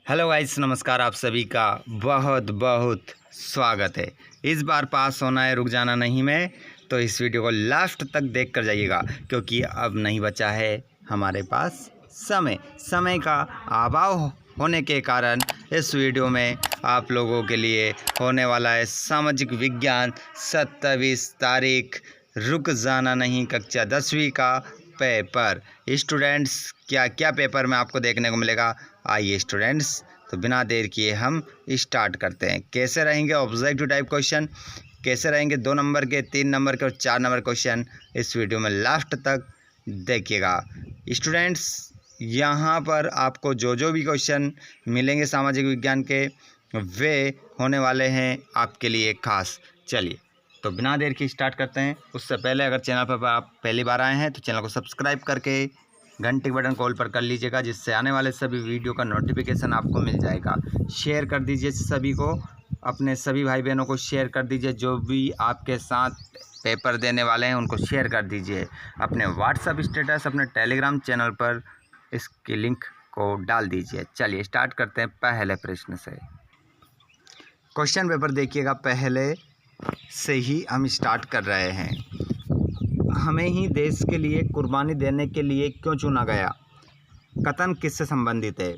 Hello guys, नमस्कार। आप सभी का बहुत बहुत स्वागत है। इस बार पास होना है, रुक जाना नहीं मैं। तो इस वीडियो को लास्ट तक देख कर जाइएगा, क्योंकि अब नहीं बचा है हमारे पास समय का अभाव होने के कारण इस वीडियो में आप लोगों के लिए होने वाला है सामाजिक विज्ञान 27 तारीख, रुक जाना नहीं, कक्षा 10वीं का पेपर। स्टूडेंट्स, क्या क्या पेपर में आपको देखने को मिलेगा, आइए स्टूडेंट्स, तो बिना देर किए हम स्टार्ट करते हैं। कैसे रहेंगे ऑब्जेक्टिव टाइप क्वेश्चन, कैसे रहेंगे 2 नंबर के, 3 नंबर के और 4 नंबर क्वेश्चन, इस वीडियो में लास्ट तक देखिएगा। स्टूडेंट्स, यहाँ पर आपको जो भी क्वेश्चन मिलेंगे सामाजिक विज्ञान के, वे होने वाले हैं आपके लिए खास। चलिए, तो बिना देर की स्टार्ट करते हैं। उससे पहले अगर चैनल पर आप पहली बार आए हैं तो चैनल को सब्सक्राइब करके घंटे के बटन कॉल पर कर लीजिएगा, जिससे आने वाले सभी वीडियो का नोटिफिकेशन आपको मिल जाएगा। शेयर कर दीजिए सभी को, अपने सभी भाई बहनों को शेयर कर दीजिए। जो भी आपके साथ पेपर देने वाले हैं उनको शेयर कर दीजिए। अपने व्हाट्सएप स्टेटस, अपने टेलीग्राम चैनल पर इसकी लिंक को डाल दीजिए। चलिए स्टार्ट करते हैं पहले प्रश्न से। क्वेश्चन पेपर देखिएगा, पहले से ही हम स्टार्ट कर रहे हैं। हमें ही देश के लिए कुर्बानी देने के लिए क्यों चुना गया, कथन किससे संबंधित है।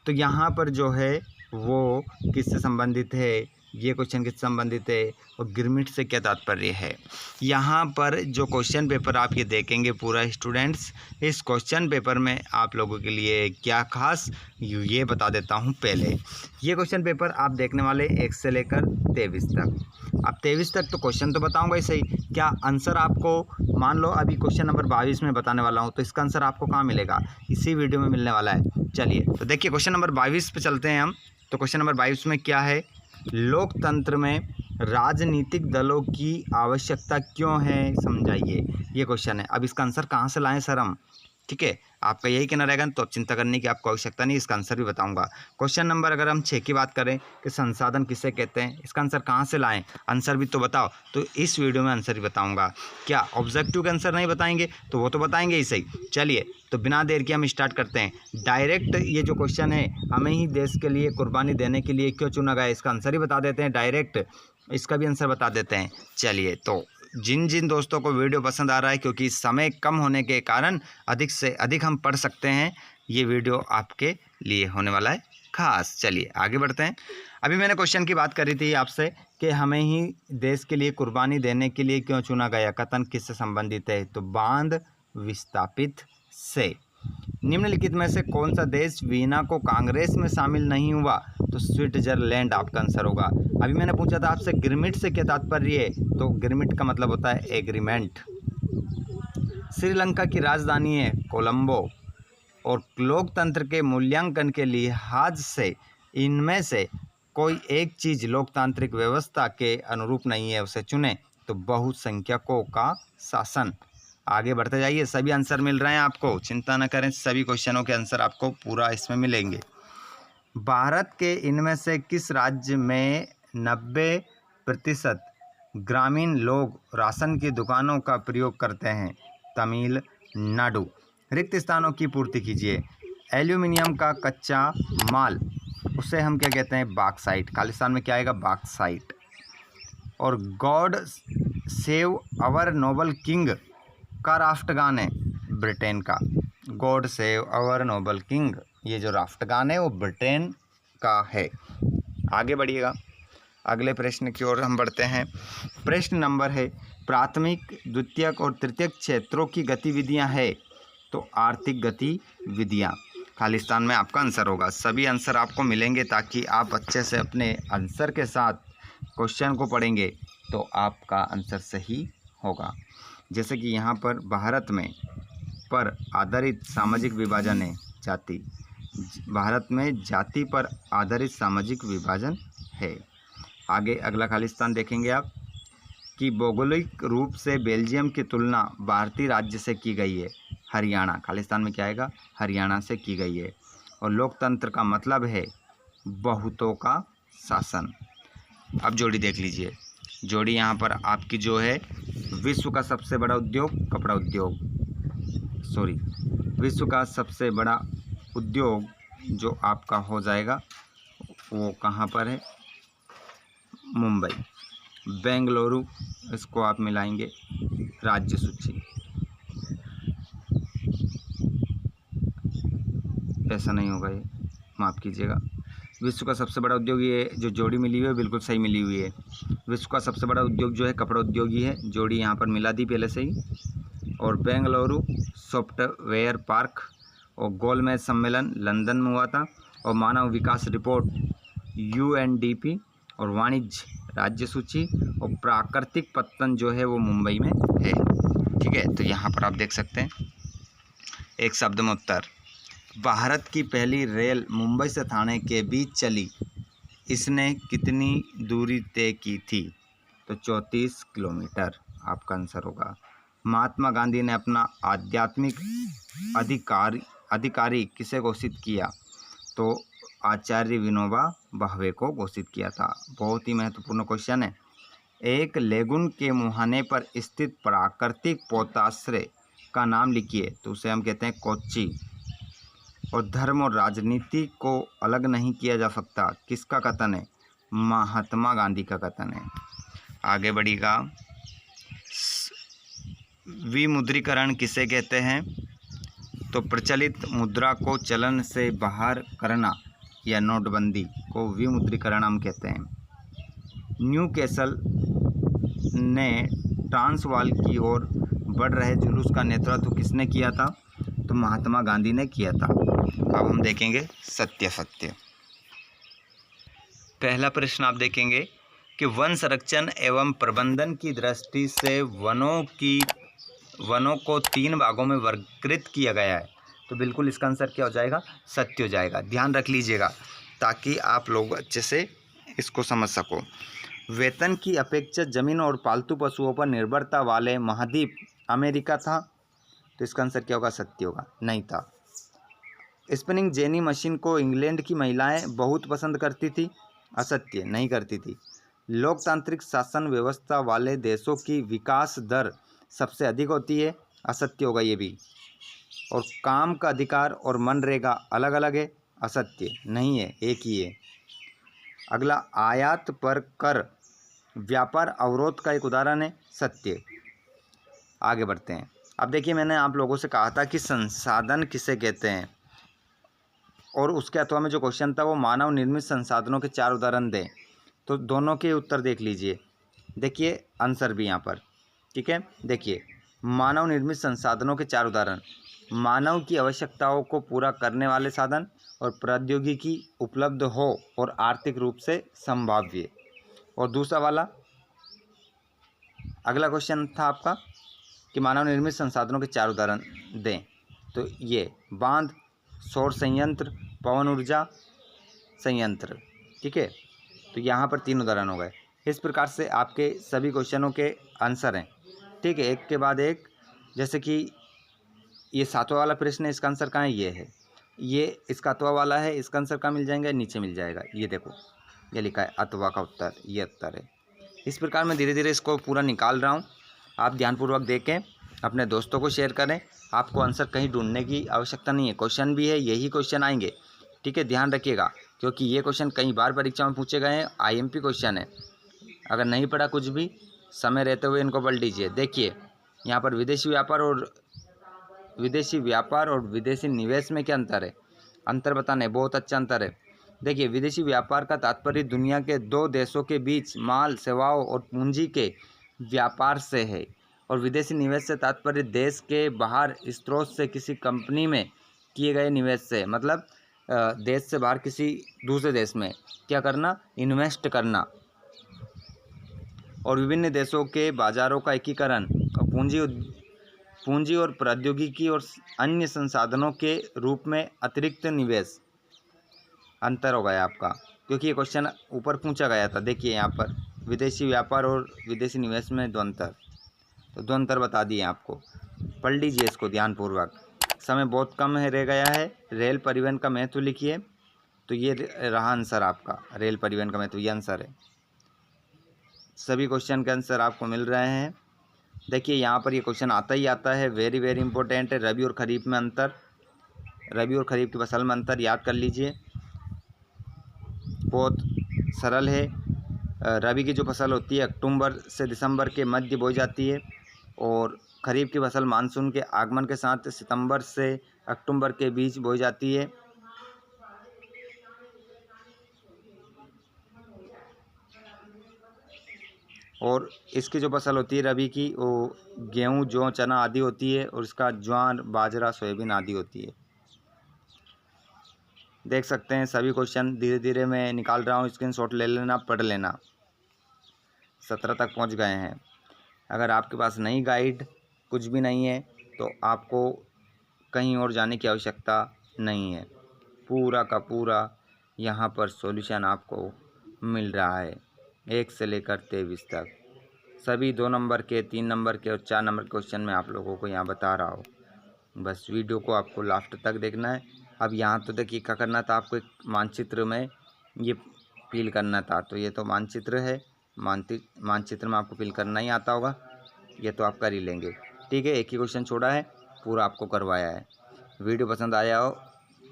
तो यहाँ पर जो है वो किससे संबंधित है, ये क्वेश्चन किससे संबंधित है और गिरमिट से क्या तात्पर्य है। यहाँ पर जो क्वेश्चन पेपर आप ये देखेंगे पूरा स्टूडेंट्स, इस क्वेश्चन पेपर में आप लोगों के लिए क्या खास ये बता देता हूँ। पहले ये क्वेश्चन पेपर आप देखने वाले 1 से लेकर 23 तक। अब 23 तक तो क्वेश्चन तो बताऊंगा ही सही, क्या आंसर आपको मान लो अभी क्वेश्चन नंबर 22 में बताने वाला हूं, तो इसका आंसर आपको कहाँ मिलेगा, इसी वीडियो में मिलने वाला है। चलिए तो देखिए क्वेश्चन नंबर 22 पे चलते हैं हम। तो क्वेश्चन नंबर 22 में क्या है, लोकतंत्र में राजनीतिक दलों की आवश्यकता क्यों है, समझाइए। ये क्वेश्चन है। अब इसका आंसर कहाँ से लाएं सर हम, ठीक है, आपका यही कहना रहेगा, तो अब चिंता करने की आपको आवश्यकता नहीं, इसका आंसर भी बताऊंगा। क्वेश्चन नंबर अगर हम 6 की बात करें कि संसाधन किसे कहते हैं, इसका आंसर कहाँ से लाएं, आंसर भी तो बताओ। तो इस वीडियो में आंसर भी बताऊंगा। क्या ऑब्जेक्टिव के आंसर नहीं बताएंगे, तो वो तो बताएंगे ही सही। चलिए तो बिना देर के हम स्टार्ट करते हैं डायरेक्ट। ये जो क्वेश्चन है, हमें ही देश के लिए कुर्बानी देने के लिए क्यों चुना गया, इसका आंसर ही बता देते हैं डायरेक्ट, इसका भी आंसर बता देते हैं। चलिए, तो जिन जिन दोस्तों को वीडियो पसंद आ रहा है, क्योंकि समय कम होने के कारण अधिक से अधिक हम पढ़ सकते हैं, ये वीडियो आपके लिए होने वाला है खास। चलिए आगे बढ़ते हैं। अभी मैंने क्वेश्चन की बात करी थी आपसे कि हमें ही देश के लिए कुर्बानी देने के लिए क्यों चुना गया, कथन किससे संबंधित है। तो बांध विस्थापित से। निम्नलिखित में से कौन सा देश वीना को कांग्रेस में शामिल नहीं हुआ, तो स्विट्जरलैंड आपका आंसर होगा। अभी मैंने पूछा था आपसे गिरमिट से क्या तात्पर्य है, तो गिरमिट का मतलब होता है एग्रीमेंट। श्रीलंका की राजधानी है कोलंबो, और लोकतंत्र के मूल्यांकन के लिहाज से इनमें से कोई एक चीज़ लोकतांत्रिक व्यवस्था के अनुरूप नहीं है, उसे चुने। तो बहुसंख्यकों का शासन। आगे बढ़ते जाइए, सभी आंसर मिल रहे हैं आपको, चिंता न करें, सभी क्वेश्चनों के आंसर आपको पूरा इसमें मिलेंगे। भारत के इनमें से किस राज्य में 90% ग्रामीण लोग राशन की दुकानों का प्रयोग करते हैं, तमिलनाडु। रिक्त स्थानों की पूर्ति कीजिए। एल्यूमिनियम का कच्चा माल, उसे हम क्या कहते हैं, बॉक्साइट। खालिस्तान में क्या आएगा, बॉक्साइट। और God save our noble king का राष्ट्रगान है ब्रिटेन का। God save our noble king, ये जो राष्ट्रगान है वो ब्रिटेन का है। आगे बढ़िएगा, अगले प्रश्न की ओर हम बढ़ते हैं। प्रश्न नंबर है, प्राथमिक, द्वितीयक और तृतीयक क्षेत्रों की गतिविधियां है, तो आर्थिक गतिविधियां खालिस्तान में आपका आंसर होगा। सभी आंसर आपको मिलेंगे, ताकि आप अच्छे से अपने आंसर के साथ क्वेश्चन को पढ़ेंगे तो आपका आंसर सही होगा। जैसे कि यहाँ पर भारत में पर आधारित सामाजिक विभाजन है, जाति। भारत में जाति पर आधारित सामाजिक विभाजन है। आगे अगला खालिस्तान देखेंगे आप कि भौगोलिक रूप से बेल्जियम की तुलना भारतीय राज्य से की गई है, हरियाणा। खालिस्तान में क्या आएगा, हरियाणा से की गई है। और लोकतंत्र का मतलब है बहुतों का शासन। अब जोड़ी देख लीजिए, जोड़ी यहाँ पर आपकी जो है, विश्व का सबसे बड़ा उद्योग कपड़ा उद्योग, विश्व का सबसे बड़ा उद्योग जो आपका हो जाएगा वो कहाँ पर है, मुंबई। बेंगलुरु, इसको आप मिलाएंगे राज्य सूची, ऐसा नहीं होगा, ये माफ़ कीजिएगा। विश्व का सबसे बड़ा उद्योग, ये जो जोड़ी मिली हुई है बिल्कुल सही मिली हुई है। विश्व का सबसे बड़ा उद्योग जो है कपड़ा उद्योग ही है, जोड़ी यहाँ पर मिला दी पहले से ही। और बेंगलुरु सॉफ्टवेयर पार्क, और गोलमेज सम्मेलन लंदन में हुआ था, और मानव विकास रिपोर्ट UNDP, और वाणिज्य राज्य सूची, और प्राकृतिक पत्तन जो है वो मुंबई में है। ठीक है, तो यहाँ पर आप देख सकते हैं एक शब्द में उत्तर। भारत की पहली रेल मुंबई से ठाणे के बीच चली, इसने कितनी दूरी तय की थी? तो 34 किलोमीटर आपका आंसर होगा। महात्मा गांधी ने अपना आध्यात्मिक अधिकारी किसे घोषित किया? तो आचार्य विनोबा भावे को घोषित किया था। बहुत ही महत्वपूर्ण क्वेश्चन है। एक लेगुन के मुहाने पर स्थित प्राकृतिक पोताश्रय का नाम लिखिए, तो उसे हम कहते हैं कोच्चि। और धर्म और राजनीति को अलग नहीं किया जा सकता, किसका कथन है? महात्मा गांधी का कथन है। आगे बढ़िएगा। विमुद्रीकरण किसे कहते हैं? तो प्रचलित मुद्रा को चलन से बाहर करना या नोटबंदी को विमुद्रीकरण हम कहते हैं। न्यू कैसल ने ट्रांसवाल की ओर बढ़ रहे जुलूस का नेतृत्व किसने किया था? तो महात्मा गांधी ने किया था। अब हम देखेंगे सत्य सत्य। पहला प्रश्न आप देखेंगे कि वन संरक्षण एवं प्रबंधन की दृष्टि से वनों को 3 भागों में वर्गीकृत किया गया है। तो बिल्कुल इसका आंसर क्या हो जाएगा? सत्य हो जाएगा। ध्यान रख लीजिएगा ताकि आप लोग अच्छे से इसको समझ सको। वेतन की अपेक्षा जमीन और पालतू पशुओं पर निर्भरता वाले महाद्वीप अमेरिका था। तो इसका आंसर क्या होगा? सत्य होगा। नहीं था। स्पिनिंग जेनी मशीन को इंग्लैंड की महिलाएं बहुत पसंद करती थी। असत्य, नहीं करती थी। लोकतांत्रिक शासन व्यवस्था वाले देशों की विकास दर सबसे अधिक होती है। असत्य होगा ये भी। और काम का अधिकार और मनरेगा अलग अलग है। असत्य, नहीं है, एक ही है। अगला, आयात पर कर व्यापार अवरोध का एक उदाहरण है। सत्य। आगे बढ़ते हैं। अब देखिए, मैंने आप लोगों से कहा था कि संसाधन किसे कहते हैं, और उसके अथवा में जो क्वेश्चन था वो मानव निर्मित संसाधनों के 4 उदाहरण दें। तो दोनों के उत्तर देख लीजिए। देखिए आंसर भी यहाँ पर, ठीक है। देखिए, मानव निर्मित संसाधनों के 4 उदाहरण: मानव की आवश्यकताओं को पूरा करने वाले साधन, और प्रौद्योगिकी उपलब्ध हो और आर्थिक रूप से संभाव्य। और दूसरा वाला, अगला क्वेश्चन था आपका कि मानव निर्मित संसाधनों के 4 उदाहरण दें। तो ये बांध, सौर संयंत्र, पवन ऊर्जा संयंत्र, ठीक है। तो यहाँ पर 3 उदाहरण हो गए। इस प्रकार से आपके सभी क्वेश्चनों के आंसर हैं, ठीक है, एक के बाद एक। जैसे कि ये 7वां वाला प्रश्न है, इसका आंसर कहाँ है? ये है। ये इसका अथवा वाला है, इसका आंसर कहाँ मिल जाएगा? नीचे मिल जाएगा। ये देखो, ये लिखा है अथवा का उत्तर, ये उत्तर है। इस प्रकार मैं धीरे धीरे इसको पूरा निकाल रहा हूँ। आप ध्यानपूर्वक देखें, अपने दोस्तों को शेयर करें। आपको आंसर कहीं ढूंढने की आवश्यकता नहीं है। क्वेश्चन भी है, यही क्वेश्चन आएंगे, ठीक है। ध्यान रखिएगा, क्योंकि ये क्वेश्चन कई बार परीक्षा में पूछे गए हैं। IMP क्वेश्चन है। अगर नहीं पढ़ा कुछ भी, समय रहते हुए इनको पढ़ लीजिए। देखिए, यहाँ पर विदेशी व्यापार और विदेशी निवेश में क्या अंतर है? अंतर बताने, बहुत अच्छा अंतर है। देखिए, विदेशी व्यापार का तात्पर्य दुनिया के 2 देशों के बीच माल, सेवाओं और पूंजी के व्यापार से है। और विदेशी निवेश से तात्पर्य देश के बाहर स्रोत से किसी कंपनी में किए गए निवेश से, मतलब देश से बाहर किसी दूसरे देश में क्या करना? इन्वेस्ट करना। और विभिन्न देशों के बाजारों का एकीकरण, और पूंजी और प्रौद्योगिकी और अन्य संसाधनों के रूप में अतिरिक्त निवेश। अंतर हो गया आपका, क्योंकि ये क्वेश्चन ऊपर पूछा गया था। देखिए यहाँ पर विदेशी व्यापार और विदेशी निवेश में 2 अंतर, तो 2 अंतर बता दिए आपको। पढ़ लीजिए इसको ध्यानपूर्वक। समय बहुत कम है, रह गया है। रेल परिवहन का महत्व लिखिए। तो ये रहा आंसर आपका, रेल परिवहन का महत्व, ये आंसर है। सभी क्वेश्चन के आंसर आपको मिल रहे हैं। देखिए यहाँ पर ये क्वेश्चन आता ही आता है, वेरी वेरी इंपॉर्टेंट है। रबी और खरीफ में अंतर, रबी और खरीफ की फसल में अंतर याद कर लीजिए, बहुत सरल है। रबी की जो फसल होती है अक्टूबर से दिसंबर के मध्य बोई जाती है और खरीफ की फसल मानसून के आगमन के साथ सितंबर से अक्टूबर के बीच बोई जाती है। और इसकी जो फसल होती है रबी की वो गेहूँ, जौ, चना आदि होती है और इसका ज्वार, बाजरा, सोयाबीन आदि होती है। देख सकते हैं सभी क्वेश्चन धीरे धीरे मैं निकाल रहा हूँ, स्क्रीनशॉट ले लेना, पढ़ लेना। 17 तक पहुँच गए हैं। अगर आपके पास नई गाइड कुछ भी नहीं है तो आपको कहीं और जाने की आवश्यकता नहीं है। पूरा का पूरा यहाँ पर सॉल्यूशन आपको मिल रहा है 1 से लेकर 23 तक। सभी 2 नंबर के, 3 नंबर के और 4 नंबर के क्वेश्चन मैं आप लोगों को यहाँ बता रहा हूँ। बस वीडियो को आपको लास्ट तक देखना है। अब यहाँ तो देखिए क्या करना था, आपको एक मानचित्र में ये फिल करना था। तो ये तो मानचित्र है, मानचित्र में आपको फिल करना ही आता होगा, ये तो आप कर ही लेंगे। ठीक है, एक ही क्वेश्चन छोड़ा है, पूरा आपको करवाया है। वीडियो पसंद आया हो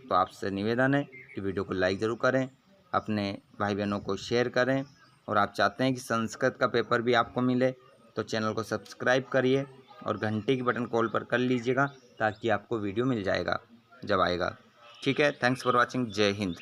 तो आपसे निवेदन है कि वीडियो को लाइक ज़रूर करें, अपने भाई बहनों को शेयर करें। और आप चाहते हैं कि संस्कृत का पेपर भी आपको मिले तो चैनल को सब्सक्राइब करिए और घंटी की बटन कॉल पर कर लीजिएगा ताकि आपको वीडियो मिल जाएगा जब आएगा। ठीक है, थैंक्स फॉर वॉचिंग। जय हिंद।